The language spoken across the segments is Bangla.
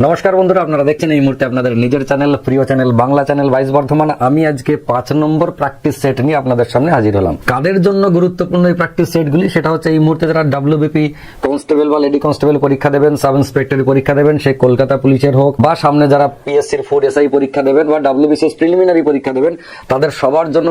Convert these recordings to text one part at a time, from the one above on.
নমস্কার বন্ধুরা, আপনারা দেখছেন এই মুহূর্তে আপনাদের নিজের চ্যানেল, প্রিয় চ্যানেল, বাংলা চ্যানেল বাইশ বর্ধমান। আমি আজকে 5 নম্বর প্র্যাকটিস সেট নিয়ে আপনাদের সামনে হাজির হলাম। কাদের জন্য গুরুত্বপূর্ণ এই প্র্যাকটিস সেটগুলি, সেটা হচ্ছে এই মুহূর্তে যারা ডব্লিউবিপি কনস্টেবল বা লেডি কনস্টেবল পরীক্ষা দেবেন, সাব ইন্সপেক্টরি পরীক্ষা দেবেন, সে কলকাতা পুলিশের হোক বা সামনে যারা পিএসসির ফুড এসআই পরীক্ষা দেবেন বা ডব্লিউবিসিএস প্রিলিমিনারি পরীক্ষা দেবেন, তাদের সবার জন্য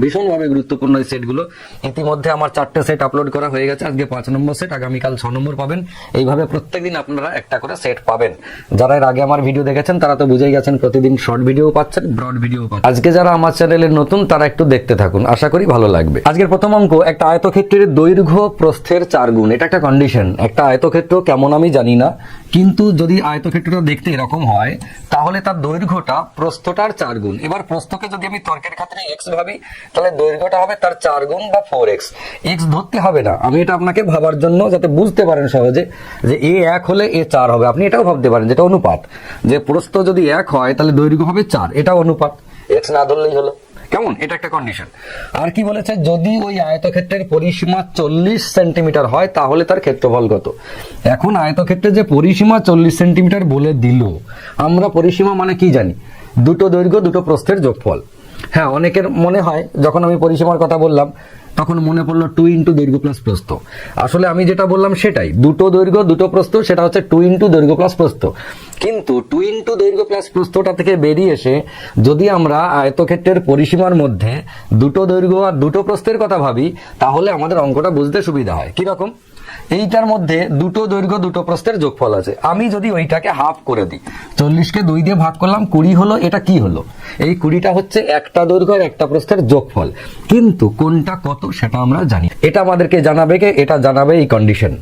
ভীষণভাবে গুরুত্বপূর্ণ এই সেটগুলো। ইতিমধ্যে আমার 4টে সেট আপলোড করা হয়ে গেছে। আজকে 5 নম্বর সেট, আগামীকাল 6 নম্বর পাবেন। এইভাবে প্রত্যেকদিন আপনারা একটা করে সেট পাবেন। যারা এর আগে আমার ভিডিও দেখেছেন তারা তো বুঝেই গেছেন, প্রতিদিন শর্ট ভিডিও পাচ্ছেন, ব্রড ভিডিও পাচ্ছেন। আজকে যারা আমার চ্যানেলে নতুন তারা একটু দেখতে থাকুন, আশা করি ভালো লাগবে। আজকের প্রথম অঙ্ক, একটা আয়তক্ষেত্রের দৈর্ঘ্য প্রস্থের 4 গুণ। এটা একটা কন্ডিশন। একটা আয়তক্ষেত্র কেমন আমি জানি না, কিন্তু যদি আয়তক্ষেত্রটা দেখতে এরকম হয় তাহলে তার দৈর্ঘ্যটা প্রস্থটার 4 গুণ। এবার প্রস্থকে যদি আমি তর্কের ক্ষেত্রে এক্স ভাবি, তাহলে দৈর্ঘ্যটা হবে তার 4 গুণ বা 4x। এক্স ধরতে হবে না, আমি এটা আপনাকে ভাবার জন্য যাতে বুঝতে পারেন সহজে যে এ 1 হলে এ 4 হবে। আপনি এটাও ভাবতে পারেন যেটা অনুপাত, যে প্রস্থ যদি 1 হয় তাহলে দৈর্ঘ্য হবে 4, এটাও অনুপাত। এক্স না ধরলেই হলো। কেমন? এটা একটা কন্ডিশন। আর কি বলেছে, যদি ওই আয়তক্ষেত্রের পরিসীমা 40 সেন্টিমিটার হয় তাহলে তার ক্ষেত্রফল কত। এখন আয়তক্ষেত্রে যে পরিসীমা 40 সেন্টিমিটার বলে দিল, আমরা পরিসীমা মানে কি জানি? দুটো দৈর্ঘ্য দুটো প্রস্থের যোগফল। হ্যাঁ, অনেকের মনে হয় যখন আমি পরিসীমার কথা বললাম তখন মনে পড়লো 2 ইন্টু দৈর্ঘ্য প্লাস প্রস্থ। আসলে আমি যেটা বললাম সেটাই, দুটো দৈর্ঘ্য দুটো প্রস্থ, সেটা হচ্ছে 2 ইন্টু দৈর্ঘ্য প্লাস প্রস্থ। কিন্তু 2 ইন্টু দৈর্ঘ্য প্লাস প্রস্থটা থেকে বেরিয়ে এসে যদি আমরা আয়তক্ষেত্রের পরিসীমার মধ্যে দুটো দৈর্ঘ্য আর দুটো প্রস্থের কথা ভাবি, তাহলে আমাদের অঙ্কটা বুঝতে সুবিধা হয়। কিরকম? এইটার মধ্যে দুটো দৈর্ঘ্য দুটো প্রস্থের যোগফল আছে। আমি যদি ওইটাকে হাফ করে দিই, 40কে 2 দিয়ে ভাগ করলাম, 20 হলো। এটা কি হলো? এই 20টা হচ্ছে একটা দৈর্ঘ্য আর একটা প্রস্থের যোগফল। কিন্তু কোনটা কত সেটা আমরা জানি। এটা আমাদেরকে জানাবে কে? এটা জানাবে এই কন্ডিশন।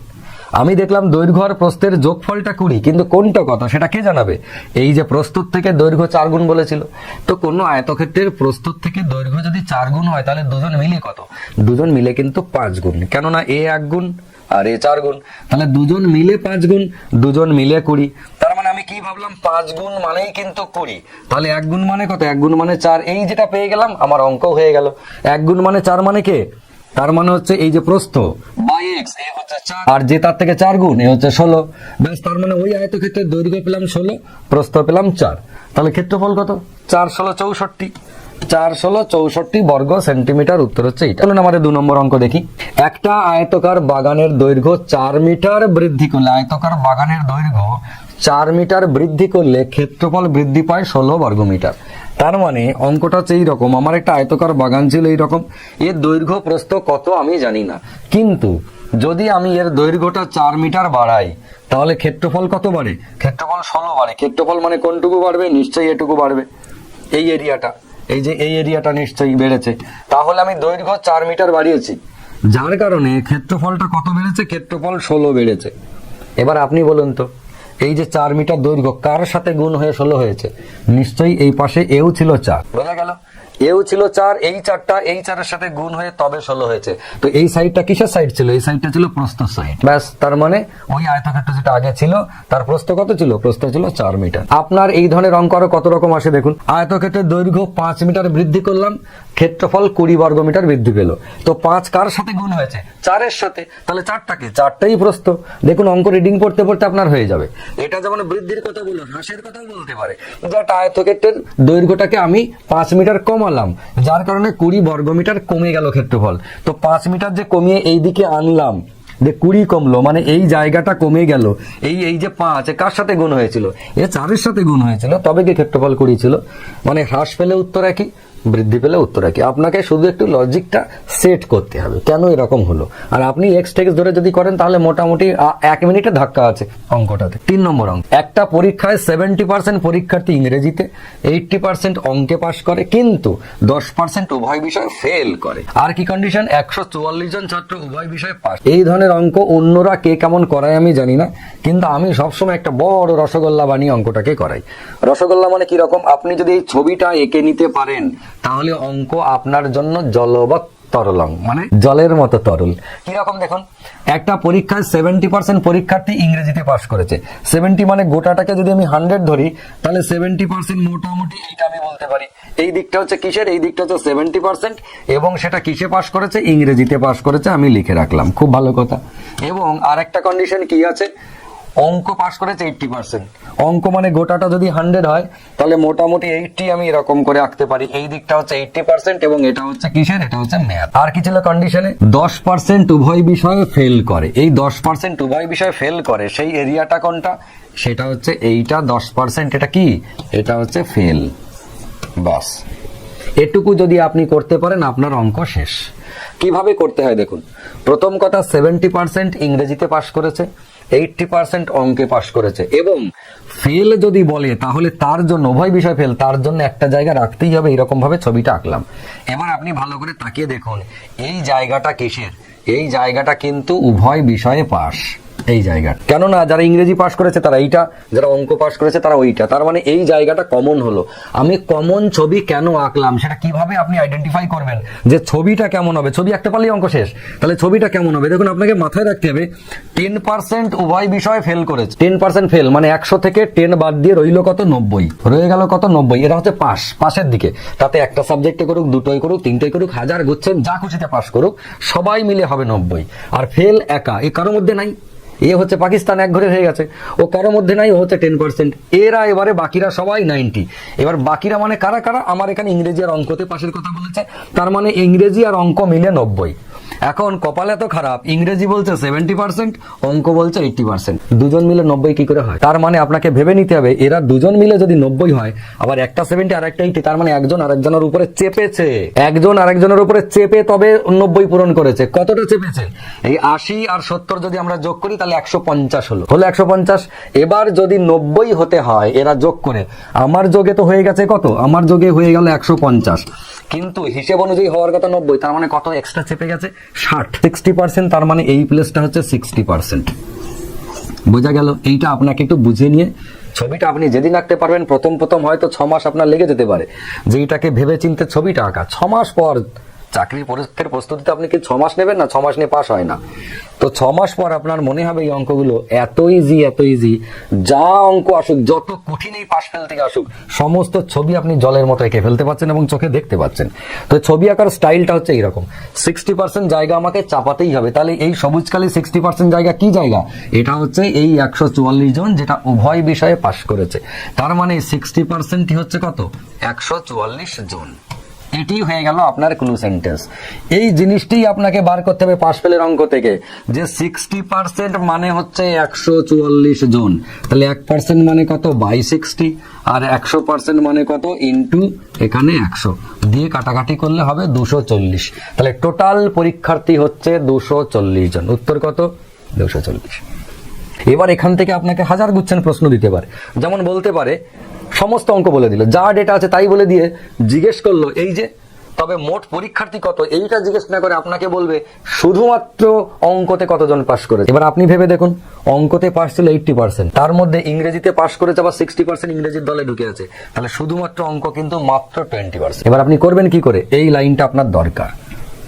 আমি দেখলাম দৈর্ঘ্য আর প্রস্থের যোগফলটা 20, কিন্তু কোনটা কত সেটা কে জানাবে? এই যে প্রস্থর থেকে দৈর্ঘ্য 4 গুণ বলেছিল, তো কোন আয়তক্ষেত্রের প্রস্থর থেকে দৈর্ঘ্য যদি 4 গুণ হয় তাহলে দুজন মিলে কত? দুজন মিলে কিন্তু 5 গুণ, কেননা এ 1 গুণ আর এ 4 গুণ, তাহলে দুজন মিলে 5 গুণ, দুজন মিলে 20। তার মানে আমি কি ভাবলাম, 5 গুণ মানেই কিন্তু 20। তাহলে 1 গুণ মানে কত? 1 গুণ মানে 4। এই যেটা পেয়ে গেলাম, আমার অঙ্ক হয়ে গেল। 1 গুণ মানে 4 মানে কে? তার মানে হচ্ছে এই যে প্রস্থ বাই এক্স, এ হচ্ছে 4, আর যে তার থেকে 4 গুণ, এ হচ্ছে 16। ব্যাস, তার মানে ওই আয়তক্ষেত্রের দৈর্ঘ্য পেলাম 16, প্রস্থ পেলাম 4। তাহলে ক্ষেত্রফল কত? 4 16 64। 4 16 64 বর্গ সেন্টিমিটার। উত্তর হচ্ছে এটা। চলুন আমাদের 2 নম্বর অঙ্ক দেখি। একটা আয়তকার বাগানের দৈর্ঘ্য 4 মিটার বৃদ্ধি করলে, আয়তকার বাগানের দৈর্ঘ্য 4 মিটার বৃদ্ধি করলে ক্ষেত্রফল বৃদ্ধি পায় 16 বর্গমিটার। তার মানে অঙ্কটা হচ্ছে এইরকম, আমার একটা আয়তকার বাগান ছিল এইরকম, এর দৈর্ঘ্য প্রস্থ কত আমি জানি না, কিন্তু যদি আমি এর দৈর্ঘ্যটা 4 মিটার বাড়াই তাহলে ক্ষেত্রফল কত বাড়ে? ক্ষেত্রফল 16 বাড়ে। ক্ষেত্রফল মানে কোনটুকু বাড়বে? নিশ্চয়ই এটুকু বাড়বে, এই এরিয়াটা। এই যে এই এরিয়াটা নিশ্চয়ই বেড়েছে। তাহলে আমি দৈর্ঘ্য 4 মিটার বাড়িয়েছি, যার কারণে ক্ষেত্রফলটা কত বেড়েছে? ক্ষেত্রফল 16 বেড়েছে। এবার আপনি বলুন তো, এই যে 4 মিটার দৈর্ঘ্য কার সাথে গুণ হয়ে 16 হয়েছে? নিশ্চয়ই এই পাশে এও ছিল 4, বোঝা গেল? এও ছিল 4, এই 4টা এই 4-এর সাথে গুণ হয়ে তবে 16 হয়েছে। তো এই সাইডটা কিসের সাইড ছিল? এই সাইডটা ছিল প্রস্থ সাইড। ব্যাস, তার মানে ওই আয়তক্ষেত্র যেটা আগে ছিল তার প্রস্থ কত ছিল? প্রস্থ ছিল 4 মিটার। আপনার এই ধরনের অঙ্ক আরো কত রকম আসে দেখুন। আয়তক্ষেত্রের দৈর্ঘ্য 5 মিটার বৃদ্ধি করলাম, ক্ষেত্রফল 20 বর্গমিটার বৃদ্ধি পেল। তো 5 কার সাথে গুণ হয়েছে? 4-এর সাথে। তাহলে 4টাকে, 4টাই প্রস্থ। দেখুন, অঙ্ক রিডিং পড়তে পড়তে আপনার হয়ে যাবে। এটা যেমন বৃদ্ধির কথা বললো, হ্রাসের কথাও বলতে পারে। যে একটা আয়তক্ষেত্রের দৈর্ঘ্যটাকে আমি 5 মিটার কমালাম, যার কারণে 20 বর্গমিটার কমে গেল ক্ষেত্রফল। তো 5 মিটার যে কমিয়ে এই দিকে আনলাম, যে 20 কমলো, মানে এই জায়গাটা কমে গেল। এই যে 5 কার সাথে গুণ হয়েছিল? এ 4-এর সাথে গুণ হয়েছিল, তবে কি ক্ষেত্রফল 20 ছিল। মানে হ্রাস পেলে উত্তর একই, বৃদ্ধি পেলে উত্তর একই। আপনাকে শুধু একটু লজিকটা সেট করতে হবে, কেন এরকম হলো। আর আপনি এক্স টেক্স ধরে যদি করেন তাহলে মোটামুটি 1 মিনিটে ধাক্কা আছে অঙ্কটাতে। 3 নম্বর অঙ্ক। একটা পরীক্ষায় 70% পরীক্ষার্থী ইংরেজিতে, 80% অঙ্কে পাস করে, কিন্তু 10% উভয় বিষয়ে ফেল করে। আর কি কন্ডিশন? 144 জন ছাত্র উভয় বিষয়ে পাস। এই ধরনের অঙ্ক অন্যরা কে কেমন করায় আমি জানি না, কিন্তু আমি সবসময় একটা বড় রসগোল্লা বানিয়ে অঙ্কটাকে করাই। রসগোল্লা মানে কি রকম? আপনি যদি এই ছবিটা এঁকে নিতে পারেন তাহলে অঙ্ক আপনার জন্য জলবৎ তরলং, মানে জলের মতো তরল। কিরকম দেখুন, একটা পরীক্ষায় 70% পরীক্ষার্থী ইংরেজিতে পাস করেছে। 70 মানে গোটাটাকে যদি আমি 100 ধরি তাহলে 70% মোটামুটি এইটা আমি বলতে পারি। এই দিকটা হচ্ছে কিসের? এই দিকটা হচ্ছে 70%, এবং সেটা কিসে পাস করেছে? ইংরেজিতে পাস করেছে। আমি লিখে রাখলাম, খুব ভালো কথা। এবং আরেকটা কন্ডিশন কি আছে? অঙ্ক পাস করেছে 80%। অঙ্ক মানে গোটাটা যদি 100 হয় তাহলে মোটামুটি 80 আমি এরকম করে আঁকতে পারি। এই দিকটা হচ্ছে 80% এবং এটা হচ্ছে কিসের, এটা হচ্ছে ম্যাথ। আর কি ছিল কন্ডিশনে, 10% উভয় বিষয়ে ফেল করে। এই 10% উভয় বিষয়ে ফেল করে সেই এরিয়াটা কোনটা, সেটা হচ্ছে এইটা 10%। এটা কি, এটা হচ্ছে ফেল। বাস এটুকু যদি আপনি করতে পারেন আপনার অঙ্ক শেষ। কিভাবে করতে হয় দেখুন, প্রথম কথা 70% ইংরেজিতে পাস করেছে, 80% অঙ্কে পাস করেছে, এবং ফেল যদি বলে তাহলে তার জন্য উভয় বিষয় ফেল, তার জন্য একটা জায়গা রাখতেই হবে। এরকম ভাবে ছবিটা আঁকলাম। এবার আপনি ভালো করে তাকিয়ে দেখুন এই জায়গাটা কিসের, এই জায়গাটা কিন্তু উভয় বিষয়ে পাস। এই জায়গা কেননা যারা ইংরেজি পাস করেছে তারা এইটা, যারা অঙ্ক পাস করেছে তারা ওইটা, তার মানে এই জায়গাটা কমন হলো। আমি কমন ছবি কেন আঁকলাম সেটা কিভাবে আপনি আইডেন্টিফাই করবেন যে ছবিটা কেমন হবে। ছবি আঁকতে পারলেই অঙ্ক শেষ, তাহলে ছবিটা কেমন হবে দেখুন। আপনাকে মাথায় রাখতে হবে 10% উভয় বিষয়ে ফেল করেছে। 10% ফেল মানে 100 থেকে 10 বাদ দিয়ে রইল কত, 90। রয়ে গেল কত, 90। এটা হচ্ছে পাস, পাসের দিকে। তাতে একটা সাবজেক্টে করুক, দুটোই করুক, তিনটোই করুক, হাজার গুচ্ছেন যা খুশিতে পাস করুক, সবাই মিলে হবে 90। আর ফেল একা, এ কারোর মধ্যে নাই। এ হচ্ছে পাকিস্তান, এক ঘরে হয়ে গেছে, ও কারোর মধ্যে নাই, ও হচ্ছে 10%। এরা এবারে বাকিরা সবাই 90। এবার বাকিরা মানে কারা কারা, আমার এখানে ইংরেজি আর অঙ্কতে পাশের কথা বলেছে, তার মানে ইংরেজি আর অঙ্ক মিলে 90। এখন কপাল এত খারাপ, ইংরেজি বলছে 70%, অঙ্ক বলছে 80%। দুজন মিলে 90 কি করে হয়? তার মানে আপনাকে ভেবে নিতে হবে এরা দুজন মিলে যদি 90 হয়, আবার একটা 70 আর একটা 80, তার মানে একজন আরেকজনের উপরে চেপেছে, একজন আরেকজনের উপরে চেপে তবে 90 পূরণ করেছে। কতটা চেপেছে, এই 80 আর 70 যদি আমরা যোগ করি তাহলে 150 হলো 150। এবার যদি 90 হতে হয় এরা যোগ করে, আমার যোগে তো হয়ে গেছে কত, আমার যোগে হয়ে গেল 150, কিন্তু হিসেব অনুযায়ী হওয়ার কথা 90, তার মানে কত এক্সট্রা চেপে গেছে, 60। তার মানে এই প্লেসটা হচ্ছে 60%। বোঝা গেল? এইটা আপনাকে একটু বুঝে নিয়ে ছবিটা আপনি যেদিন আঁকতে পারবেন, প্রথম প্রথম হয়তো 6 মাস আপনার লেগে যেতে পারে যে এটাকে ভেবে চিন্তে ছবিটা আঁকা। 6 মাস পর চাকরির পরীক্ষার প্রস্তুতিতে আপনি কি 6 মাস নেবেন না? 6 মাস নিয়ে পাস হয় না। তো 6 মাস পর আপনার মনে হবে এই অঙ্কগুলো এত ইজি, এত ইজি, যা অঙ্ক আসুক, যত কঠিন এই পাশ ফেল থেকে আসুক, সমস্ত ছবি আপনি জলের মতো এঁকে ফেলতে পারছেন এবং চোখে দেখতে পাচ্ছেন। তো ছবি আঁকার স্টাইলটা হচ্ছে এইরকম, 60% জায়গা আমাকে চাপাতেই হবে। তাহলে এই সবুজকালী 60% জায়গা কি জায়গা, এটা হচ্ছে এই 144 জন যেটা উভয় বিষয়ে পাশ করেছে। তার মানে 60%ই হচ্ছে কত, 144 জন। এটি হয়ে গেল আপনার ক্লু সেন্টেন্স। এই জিনিসটি আপনাকে বার করতে হবে পাশ ফেলের অঙ্ক থেকে, যে 60% মানে হচ্ছে 144 জন। তাহলে 1% মানে কত, বাই 60, আর 100% মানে কত, ইন্টু এখানে 100 দিয়ে কাটাকাটি করলে হবে 240। তাহলে টোটাল পরীক্ষার্থী হচ্ছে 240 জন। উত্তর কত, 240। এবার এখান থেকে আপনাকে হাজার গুচ্ছেন প্রশ্ন দিতে পারে। যেমন বলতে পারে সমস্ত অঙ্ক বলে দিল, যা ডেটা আছে তাই বলে দিয়ে জিজ্ঞেস করলো এই যে তবে মোট পরীক্ষার্থী কত, এইটা জিজ্ঞেস না করে আপনাকে বলবে শুধুমাত্র অঙ্কতে কতজন পাশ করেছে। এবার আপনি ভেবে দেখুন, অঙ্কতে পাশ ছিল 80%, তার মধ্যে ইংরেজিতে পাশ করেছে আবার 60% ইংরেজির দলে ঢুকে আছে, তাহলে শুধুমাত্র অঙ্ক কিন্তু মাত্র 20%। এবার আপনি করবেন কি করে, এই লাইনটা আপনার দরকার।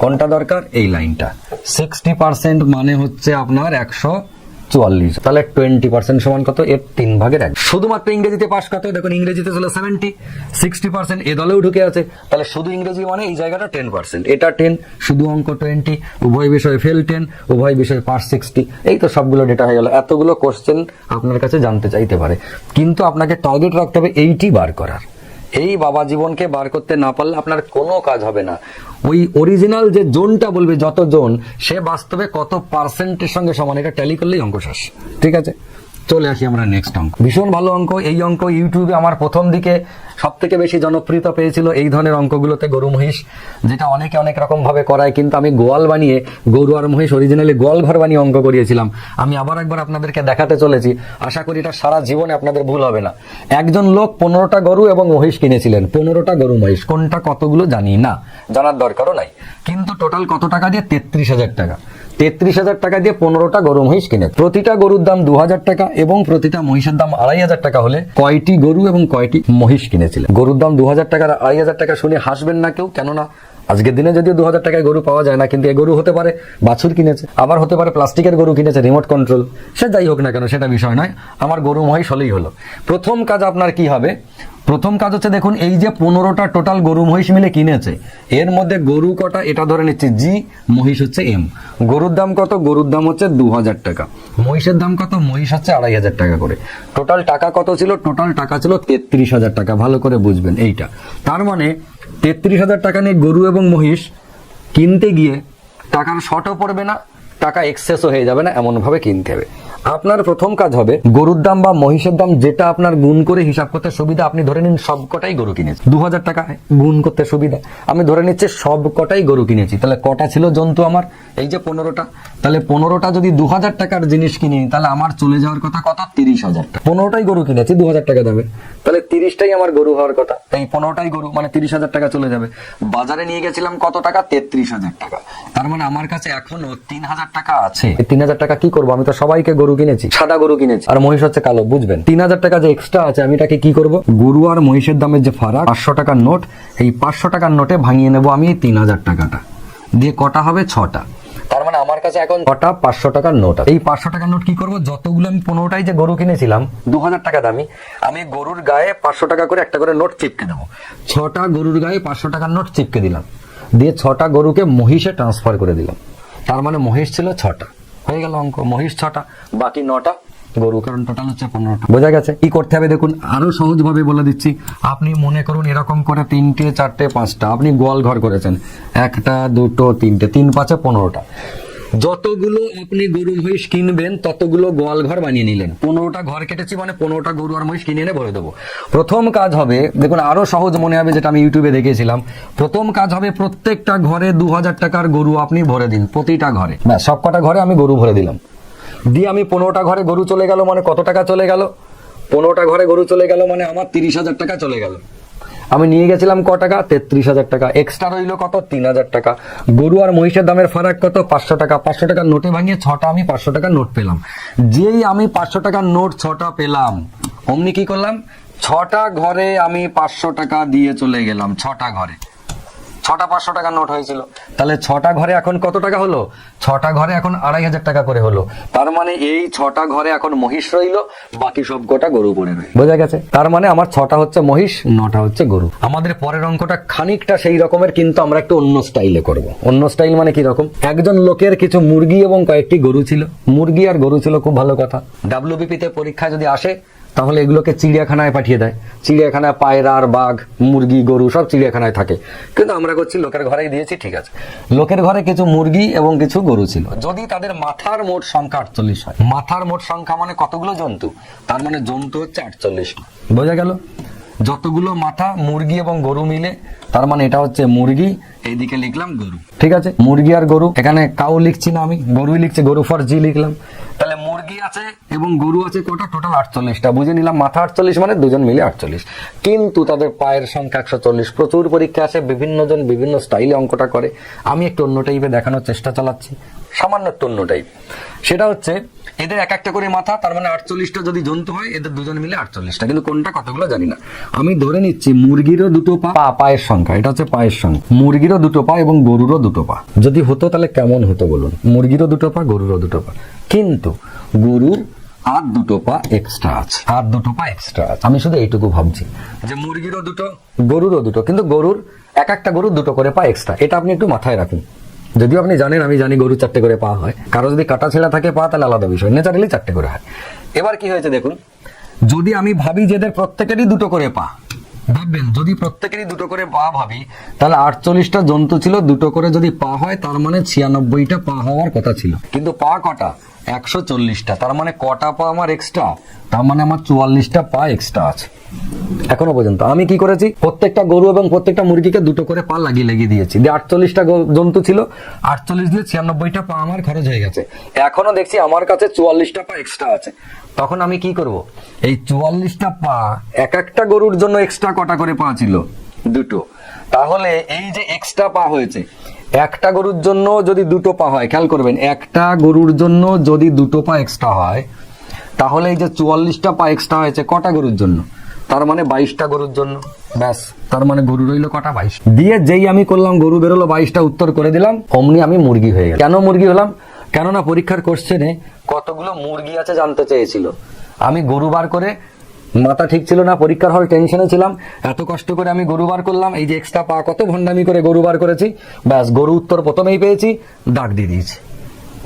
কোনটা দরকার, এই লাইনটা। 60% মানে হচ্ছে আপনার 144, তাহলে 20% সমান কত, এর 3/1। শুধুমাত্র ইংরেজিতে পাস কত, দেখুন ইংরেজিতে ছিল 70, 60% এ দলেও ঢুকে আছে, তাহলে শুধু ইংরেজি মানে এই জায়গাটা 10%, এটা 10, শুধু অঙ্ক 20, উভয় বিষয়ে ফেল 10, উভয় বিষয়ে পাস 60। এই তো সবগুলো ডেটা হয়ে গেল। এতগুলো কোশ্চেন আপনার কাছে জানতে চাইতে পারে, কিন্তু আপনাকে টার্গেট রাখতে হবে এইটি বার করার। এই বাবা জীবনকে বার করতে না পারলে আপনার কোনো কাজ হবে না। ওই অরিজিনাল যে জোনটা বলবে, যত জোন, সে বাস্তবে কত পার্সেন্টের সঙ্গে সমান, এটা ট্যালি করলেই অঙ্ক শেষ। ঠিক আছে, চলে আসি আমরা নেক্সট অঙ্ক। ভীষণ ভালো অঙ্ক। এই অঙ্ক ইউটিউবে আমার প্রথম দিকে সব থেকে বেশি জনপ্রিয়তা পেয়েছিল এই ধরনের অঙ্কগুলোতে, গরু মহিষ, যেটা অনেকে অনেক রকম ভাবে করায়, কিন্তু আমি গোয়াল বানিয়ে, গরু আর মহিষ অরিজিনালি গোয়াল ঘর বানিয়ে অঙ্ক করিয়েছিলাম। আমি আবার একবার আপনাদেরকে দেখাতে চলেছি, আশা করি এটা সারা জীবনে আপনাদের ভুল হবে না। একজন লোক 15টা গরু এবং মহিষ কিনেছিলেন, 15টা গরু মহিষ, কোনটা কতগুলো জানি না, জানার দরকারও নাই, কিন্তু টোটাল কত টাকা দিয়ে, 33,000 টাকা। 33,000 টাকা দিয়ে 15টা গরু মহিষ কিনে, প্রতিটা গরুর দাম 2,000 টাকা এবং প্রতিটা মহিষের দাম 2,500 টাকা হলে কয়টি গরু এবং কয়টি মহিষ কিনেছিলেন? গরুর দাম 2,000 টাকা আর 2,500 টাকা শুনে হাসবেন না কেউ, কেননা আজকের দিনে যদিও 2,000 টাকায় গরু পাওয়া যায় না, কিন্তু এই গরু হতে পারে বাছুর কিনেছে, আবার হতে পারে প্লাস্টিকের গরু কিনেছে, রিমোট কন্ট্রোল, সে যাই হোক না কেন সেটা বিষয় নয়, আমার গরু মহিষ হলেই হলো। প্রথম কাজ আপনার কি হবে, প্রথম কাজ হচ্ছে দেখুন, এই যে 15টা টোটাল গরু মহিষ মিলে কিনেছে, এর মধ্যে গরু কটা এটা ধরে নিচ্ছে জি, মহিষ হচ্ছে এম। গরুর দাম কত? গরুর দাম হচ্ছে 2000 টাকা। মহিষের দাম কত? মহিষ হচ্ছে 2500 টাকা করে। টোটাল টাকা কত ছিল? টোটাল টাকা ছিল 33,000 টাকা। ভালো করে বুঝবেন এইটা। তার মানে 33,000 টাকা নিয়ে গরু এবং মহিষ কিনতে গিয়ে টাকার শর্টও পড়বে না, টাকা এক্সেসও হয়ে যাবে না, এমন ভাবে কিনতে হবে। আপনার প্রথম কাজ হবে গরুর দাম বা মহিষের দাম যেটা আপনার গুণ করে হিসাব করতে সুবিধা, আপনি ধরে নিন সবকটাই গরু কিনেছি, 2000 টাকা গুণ করতে সুবিধা। আমি ধরে নিচ্ছি সবকটাই গরু কিনেছি, তাহলে কটা ছিল জন্তু আমার? এই যে 15টা। তাহলে 15টা যদি 2000 টাকার জিনিস কিনি, তাহলে আমার চলে যাওয়ার কথা কত? 30,000 টাকা। 15টাই গরু কিনেছি 2000 টাকা দামে, তাহলে 30টাই আমার গরু হওয়ার কথা। এই 15টাই গরু মানে 30,000 টাকা চলে যাবে। বাজারে নিয়ে গেছিলাম কত টাকা? 33,000 টাকা। তার মানে আমার কাছে এখনো 3,000 টাকা আছে। 3,000 টাকা কি করবো? আমি তো সবাইকে গরু কিনেছি, সাদা গরু কিনেছি, আর মহিষ হচ্ছে কালো। বুঝবেন 3,000 টাকা যে এক্সট্রা আছে, আমি এটাকে কি করব? গরু আর মহিষের দামের যে ফারাক 500 টাকার নোট, এই 500 টাকার নোটে ভাঙিয়ে নেবো আমি এই 3,000 টাকাটা দিয়ে। কটা হবে? 6টা। তার মানে আমার কাছে এখন কটা 500 টাকার নোট আছে। এই 500 টাকার নোট কি করব? যতগুলো আমি 15টাই যে গরু কিনেছিলাম 2000 টাকা দামি, আমি গরুর গায়ে 500 টাকা করে একটা করে নোট চিপকে দেবো। 6টা গরুর গায়ে 500 টাকার নোট চিপকে দিলাম, দিয়ে 6টা গরুকে মহিষে ট্রান্সফার করে দিলাম। তার মানে মহিষ ছিল 6টা, হয়ে গেল অঙ্ক। মহিষ 6টা, বাকি 9টা গরু, কারণ টোটাল হচ্ছে 15টা। বোঝা গেছে? কি করতে হবে দেখুন, আরো সহজ ভাবে বলে দিচ্ছি। আপনি মনে করুন এরকম করে 3টে 4টে 5টা আপনি গোয়াল ঘর করেছেন, 1টা 2টো 3টে, 3 5 15টা। যতগুলো আপনি গরু মহিষ কিনবেন ততগুলো গোয়াল ঘর বানিয়ে নিলেন। 15টা ঘর কেটেছি মানে 15টা গরু আর মহিষ কিনে এনে ভরে দেবো। প্রথম কাজ হবে দেখুন, আরো সহজ মনে হবে, যেটা আমি ইউটিউবে দেখেছিলাম। প্রথম কাজ হবে প্রত্যেকটা ঘরে 2000 টাকার গরু আপনি ভরে দিন, প্রতিটা ঘরে। ব্যাস, সবকটা ঘরে আমি গরু ভরে দিলাম। দিয়ে আমি 15টা ঘরে গরু চলে গেল মানে কত টাকা চলে গেল? 15টা ঘরে গরু চলে গেল মানে আমার 30,000 টাকা চলে গেল। আমি নিয়ে গেছিলাম ক টাকা? 33,000 টাকা। এক্সট্রা রইল কত? 3,000 টাকা। গরু আর মহিষের দামের ফারাক কত? 500 টাকা। 500 টাকার নোটে ভাঙিয়ে 6টা আমি 500 টাকার নোট পেলাম। যেই আমি 500 টাকার নোট 6টা পেলাম, অমনি কি করলাম? 6টা ঘরে আমি 500 টাকা দিয়ে চলে গেলাম। 6টা ঘরে 6টা 500 টাকার নোট হয়েছিল, তাহলে 6টা ঘরে এখন কত টাকা হলো? 6টা ঘরে এখন 2,500 টাকা করে হলো। তার মানে এই 6টা ঘরে এখন মহিষ রইলো, বাকি সব কটা গরু পড়ে রইল। বোঝা গেছে? তার মানে আমার 6টা হচ্ছে মহিষ, 9টা হচ্ছে গরু। আমাদের পরের অঙ্কটা খানিকটা সেই রকমের, কিন্তু আমরা একটু অন্য স্টাইলে করব। অন্য স্টাইল মানে কি রকম? একজন লোকের কিছু মুরগি এবং কয়েকটি গরু ছিল। মুরগি আর গরু ছিল, খুব ভালো কথা। WBP তে পরীক্ষা যদি আসে তাহলে এগুলোকে চিড়িয়াখানায় পাঠিয়ে দেয়। চিড়িয়াখানায় পায়রা আর বাঘ, মুরগি, গরু সব চিড়িয়াখানায় থাকে, কিন্তু আমরা করছি লোকের ঘরেই দিয়েছি। ঠিক আছে, লোকের ঘরে কিছু মুরগি এবং কিছু গরু ছিল। যদি তাদের মাথার মোট সংখ্যা 48 হয়, মাথার মোট সংখ্যা মানে কতগুলো জন্তু? তার মানে জন্তু হচ্ছে 48। বোঝা গেল? যতগুলো মাথা মুরগি এবং গরু মিলে, তার মানে এটা হচ্ছে মুরগি, এইদিকে লিখলাম গরু। ঠিক আছে, মুরগি আর গরু। এখানে কাউ লিখছি না আমি, গরুই লিখছি, গরু ফর জি লিখলাম। তাহলে মুরগি আছে এবং গরু আছে কটা? টোটাল 48টা। বুঝে নিলাম মাথা 48 মানে দুজন মিলে 48, কিন্তু তাদের পায়ের সংখ্যা 140। প্রচুর পরীক্ষা আসে, বিভিন্ন জন বিভিন্ন স্টাইলে অঙ্কটা করে। আমি একটু অন্য টাইপে দেখানোর চেষ্টা চালাচ্ছি, সামান্য একটু অন্য টাইপ। সেটা হচ্ছে এদের এক একটা করে মাথা, তার মানে 48টা যদি জন্তু হয়, এদের দুজন মিলে 48টা, কিন্তু কোনটা কতগুলো জানি না। আমি ধরে নিচ্ছি মুরগিরও 2টো পা, পায়ের সংখ্যা, এটা হচ্ছে পায়ের সংখ্যা। মুরগিরও 2টো পা এবং গরুরও 2টো পা। যদি হতো তাহলে কেমন হতো বলুন? মুরগিরও 2টো পা, গরুরও 2টো পা, কিন্তু গরুর আর 2টো পা এক্সট্রা আছে, আর 2টো পা এক্সট্রা আছে। আমি শুধু এইটুকু ভাবছি যে মুরগিরও 2টো, গরুরও 2টো, কিন্তু গরুর এক একটা গরুর 2টো করে পা এক্সট্রা। এটা আপনি একটু মাথায় রাখুন। যদিও আপনি জানেন, আমি জানি গরু 4টে করে পা হয়, কারো যদি কাটা ছেঁড়া থাকে পা তাহলে আলাদা বিষয়, ন্যাচারালি 4টে করে হয়। এবার কি হয়েছে দেখুন, যদি আমি ভাবি যে এদের প্রত্যেকেরই 2টো করে পা, ভাববেন যদি প্রত্যেকেরই 2টো করে পা ভাবি, তাহলে 48টা জন্তু ছিল, 2টো করে যদি পা হয় তার মানে 96টা পা হওয়ার কথা ছিল, কিন্তু পা কটা? 140টা। তার মানে কটা পা আমার এক্সট্রা? তার মানে আমার 44টা পা এক্সট্রা আছে। এখনো পর্যন্ত আমি কি করেছি? প্রত্যেকটা গরু এবং প্রত্যেকটা মুরগিকে 2টো করে পা লাগিয়ে দিয়েছি, দিয়ে 48টা জন্তু ছিল, 48 দিয়ে 96টা পা আমার খরচ হয়ে গেছে। এখনো দেখছি আমার কাছে 44টা পা এক্সট্রা আছে। তখন আমি কি করব? এই 44টা পা, এক একটা গরুর জন্য এক্সট্রা কটা করে পা ছিল? 2টো। তাহলে এই যে এক্সট্রা পা হয়েছে, একটা গরুর জন্য যদি 2টো পা হয়, খেয়াল করবেন, একটা গরুর জন্য যদি 2টো পা এক্সট্রা হয়, তাহলে এই যে 44টা পা এক্সট্রা হয়েছে কটা গরুর জন্য? তার মানে 22টা গরুর জন্য। ব্যাস, তার মানে গরু রইলো কটা? 22। দিয়ে যেই আমি করলাম গরু বেরোলো 22টা, উত্তর করে দিলাম, অমনি আমি মুরগি হয়ে গেলাম। কেন মুরগি হলাম? কেননা পরীক্ষার কোশ্চেনে কতগুলো মুরগি আছে জানতে চেয়েছিল। আমি গরু বার করে মাথা ঠিক ছিল না, পরীক্ষার হল টেনশনে ছিলাম, এত কষ্ট করে আমি গরু বার করলাম, এই যে এক্সট্রা পা কত ভণ্ডামি করে গরু বার করেছি, ব্যাস গরু উত্তর প্রথমেই পেয়েছি, দাগ দিয়ে দিয়েছি,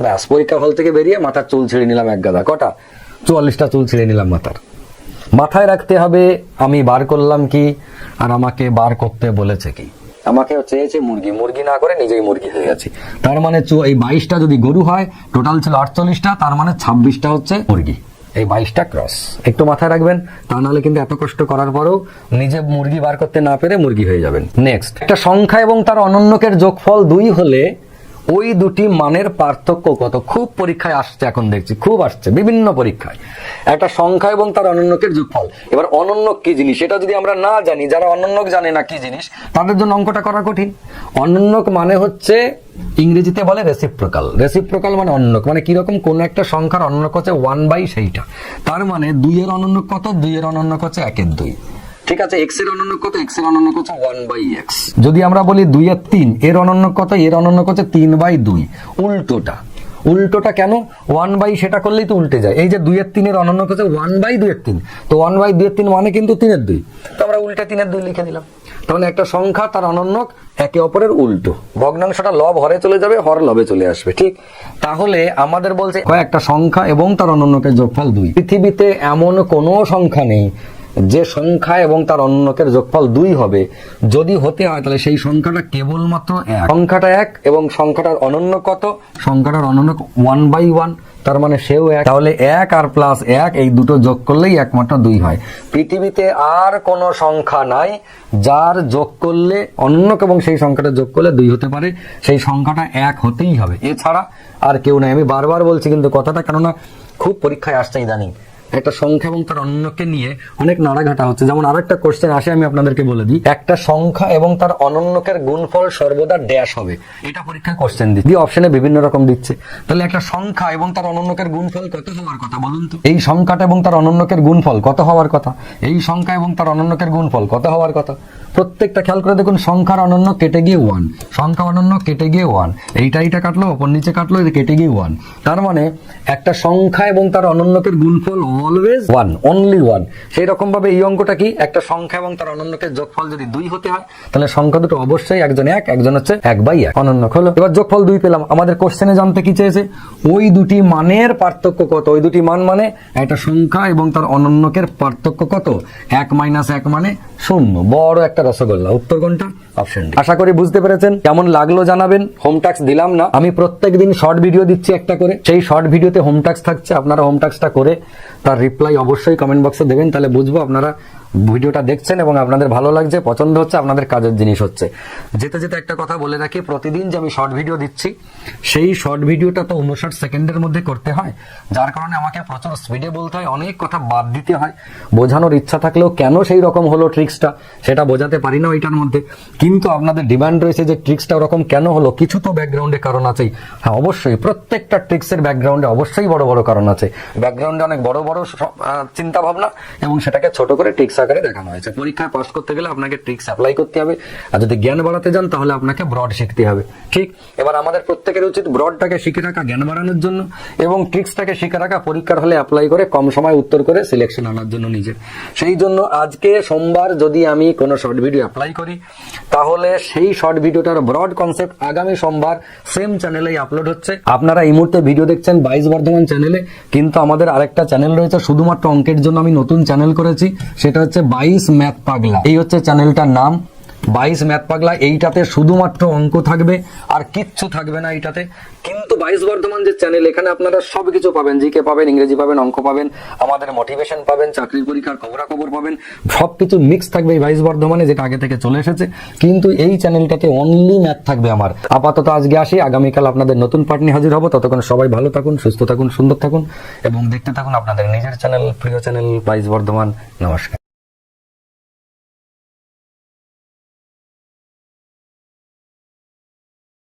ব্যাস পরীক্ষা হল থেকে বেরিয়ে মাথার চুল ছিঁড়ে নিলাম এক গাদা। কটা? 44টা চুল ছিঁড়ে নিলাম মাথার। মাথায় রাখতে হবে আমি বার করলাম কি আর আমাকে বার করতে বলেছে কি। আমাকে চেয়েছে মুরগি, মুরগি না করে নিজেই মুরগি হয়ে গেছি। তার মানে এই 22টা যদি গরু হয়, টোটাল ছিল 48টা, তার মানে 26টা হচ্ছে মুরগি। এই 22টা ক্রস একটু মাথায় রাখবেন, তা নাহলে কিন্তু এত কষ্ট করার পরেও নিজে মুরগি বার করতে না পেরে মুরগি হয়ে যাবেন। নেক্সট, একটা সংখ্যা এবং তার অনন্যকের যোগফল 2 হলে ওই দুটি মানের পার্থক্য কত? খুব পরীক্ষায় আসছে, এখন দেখছি খুব আসছে বিভিন্ন পরীক্ষায়। একটা সংখ্যা এবং তার অনন্যকের যোগফল। এবার অনন্যক কি জিনিস সেটা যদি আমরা না জানি, যারা অনন্যক জানে না কি জিনিস, তাদের জন্য অঙ্কটা করা কঠিন। অনন্যক মানে হচ্ছে ইংরেজিতে বলে রেসিপ্রোকাল। রেসিপ্রোকাল মানে অনন্যক, মানে কিরকম, কোন একটা সংখ্যার অনন্যক হচ্ছে 1/, সেইটা। তার মানে 2 এর অনন্যক কত? 2 এর অনন্যক হচ্ছে 1 এর 2। ঠিক আছে, x এর অনন্যক কত? x এর অনন্যক হচ্ছে 1/x। যদি আমরা বলি 2 এর 3, এর অনন্যক কত? এর অনন্যক হচ্ছে 3/2। উল্টোটা কেন? 1/, সেটা করলেই তো উল্টে যায়। এই যে 2 এর 3 এর অনন্যক হচ্ছে 1/2 এর 3, তো 1/2 এর 3 মানে কিন্তু 3 এর 2, তো আমরা উল্টে 3 এর 2 লিখে দিলাম। তাহলে একটা সংখ্যা তার অনন্যক একে অপরের উল্টো, ভগ্নাংশটা লব হরে চলে যাবে, হর লবে চলে আসবে। ঠিক, তাহলে আমাদের বলছে একটা সংখ্যা এবং তার অনন্যকের যোগফল 2। পৃথিবীতে এমন কোনো সংখ্যা নেই যে সংখ্যা এবং তার অনন্যকের যোগফল 2 হবে। যদি হতে হয় তাহলে সেই সংখ্যাটা কেবলমাত্র 1। সংখ্যাটা 1 এবং সংখ্যাটার অনন্যক কত? সংখ্যাটার অনন্যক 1/1, তার মানে সেও 1। তাহলে 1 আর প্লাস 1 এই দুটো যোগ করলেই একমাত্র 2 হয়। পৃথিবীতে আর কোনো সংখ্যা নাই যার যোগ করলে অনন্যক এবং সেই সংখ্যাটা যোগ করলে 2 হতে পারে, সেই সংখ্যাটা 1 হতেই হবে, এছাড়া আর কেউ নাই। আমি বারবার বলছি কিন্তু কথাটা, কেননা খুব পরীক্ষায় আসছে ইদানিং একটা সংখ্যা এবং তার অনন্যকে নিয়ে অনেক নাড়াঘাটা হচ্ছে। যেমন আরেকটা কোশ্চেন আসে, আমি আপনাদেরকে বলে দিই, একটা সংখ্যা এবং তার অনন্যকের গুণফল সর্বদা ড্যাশ হবে। এটা পরীক্ষায় কোশ্চেন দিচ্ছে, অপশনে বিভিন্ন রকম দিচ্ছে। তাহলে একটা সংখ্যা এবং তার অনন্যকের গুণফল কত হওয়ার কথা বলুন তো? এই সংখ্যাটা এবং তার অনন্যকের গুণফল কত হওয়ার কথা? এই সংখ্যা এবং তার অনন্যকের গুণফল কত হওয়ার কথা? প্রত্যেকটা খেয়াল করে দেখুন, সংখ্যার অনন্য কেটে গিয়ে 1, সংখ্যা অনন্য কেটে গিয়ে 1, এইটা কাটলো, ওপর নিচে কাটলো, কেটে গিয়ে 1। তার মানে একটা সংখ্যা এবং তার অনন্যকের গুণফল অলওয়েজ 1, অনলি 1। সেই রকম ভাবে এই অঙ্কটা কি, একটা সংখ্যা এবং তার অনন্যকের যোগফল যদি 2 হতে হয়, তাহলে সংখ্যা দুটো অবশ্যই একজন 1, একজন হচ্ছে 1/1। অনন্যক হলো। এবার যোগফল 2 পেলাম। আমাদের কোশ্চেনে জানতে কি চেয়েছে? ওই দুটি মানের পার্থক্য কত? ওই দুটি মান মানে একটা সংখ্যা এবং তার অনন্যকের পার্থক্য কত? 1 - 1 মানে 0। বড় একটা রসগোল্লা। উত্তর কোনটা? Option D. আশা করি বুঝতে পেরেছেন। কেমন লাগলো জানাবেন। হোম টাস্ক দিলাম না, আমি প্রত্যেকদিন শর্ট ভিডিও দিচ্ছি একটা করে, সেই শর্ট ভিডিওতে হোম টাস্ক থাকছে। আপনারা হোম টাস্কটা করে তার রিপ্লাই অবশ্যই কমেন্ট বক্সে দেবেন, তাহলে বুঝবো আপনারা ভিডিওটা দেখছেন এবং আপনাদের ভালো লাগছে, পছন্দ হচ্ছে, আপনাদের কাজের জিনিস হচ্ছে। যেতে যেতে একটা কথা বলে রাখি, প্রতিদিন যে আমি শর্ট ভিডিও দিচ্ছি, সেই শর্ট ভিডিওটা তো 59 সেকেন্ডের মধ্যে করতে হয়, যার কারণে আমাকে প্রচুর স্পিডে বলতে হয়, অনেক কথা বাদ দিতে হয়। বোঝানোর ইচ্ছা থাকলেও কেন সেই রকম হলো ট্রিক্সটা, সেটা বোঝাতে পারি না ওইটার মধ্যে। কিন্তু আপনাদের ডিমান্ড রয়েছে যে ট্রিক্সটা ওরকম কেন হলো, কিছু তো ব্যাকগ্রাউন্ডে কারণ আছেই। হ্যাঁ, অবশ্যই প্রত্যেকটা ট্রিক্সের ব্যাকগ্রাউন্ডে অবশ্যই বড় বড় কারণ আছে। ব্যাকগ্রাউন্ডে অনেক বড় বড় চিন্তা ভাবনা এবং সেটাকে ছোট করে ট্রিক্স আকারে দেখানো হয়েছে। পরীক্ষায় পাস করতে গেলে আপনাকে ট্রিক্স অ্যাপ্লাই করতে হবে, আর যদি জ্ঞান বাড়াতে যান তাহলে আপনাকে ব্রড শিখতে হবে। ঠিক, এবার আমাদের প্রত্যেকের উচিত ব্রডটাকে শিখে রাখা জ্ঞান বাড়ানোর জন্য, এবং ট্রিক্সটাকে শিখে রাখা পরীক্ষার হলে অ্যাপ্লাই করে কম সময় উত্তর করে সিলেকশন আনার জন্য নিজের। সেই জন্য আজকে সোমবার যদি আমি কোনো শর্ট ভিডিও অ্যাপ্লাই করি, তাহলে সেই শর্ট ভিডিওটার ব্রড কনসেপ্ট আগামী সোমবার সেম চ্যানেলেই আপলোড হচ্ছে। আপনারা এই মুহূর্তে ভিডিও দেখছেন 22 বর্ধমান চ্যানেলে, কিন্তু আমাদের আরেকটা চ্যানেল রয়েছে শুধুমাত্র অঙ্কের জন্য। আমি নতুন চ্যানেল করেছি, সেটা হচ্ছে 22 ম্যাথ পাগলা। এই হচ্ছে চ্যানেলটার নাম, 22 ম্যাথ পাগলা। এইটাতে শুধুমাত্র অঙ্ক থাকবে, আর কিচ্ছু থাকবে না এইটাতে। কিন্তু 22 বর্ধমান যে চ্যানেল, এখানে আপনারা সবকিছু পাবেন, জিকে পাবেন, ইংরেজি পাবেন, অঙ্ক পাবেন, আমাদের মোটিভেশন পাবেন, চাকরির পরীক্ষার খবরাখবর পাবেন, সবকিছু মিক্স থাকবে এই 22 বর্ধমানে, যেটা আগে থেকে চলে এসেছে। কিন্তু এই চ্যানেলটাতে অনলি ম্যাথ থাকবে আমার। আপাতত আজকে আসি, আগামীকাল আপনাদের নতুন পার্ট নিয়ে হাজির হবো। ততক্ষণ সবাই ভালো থাকুন, সুস্থ থাকুন, সুন্দর থাকুন এবং দেখতে থাকুন আপনাদের নিজের চ্যানেল, প্রিয় চ্যানেল 22 বর্ধমান। নমস্কার।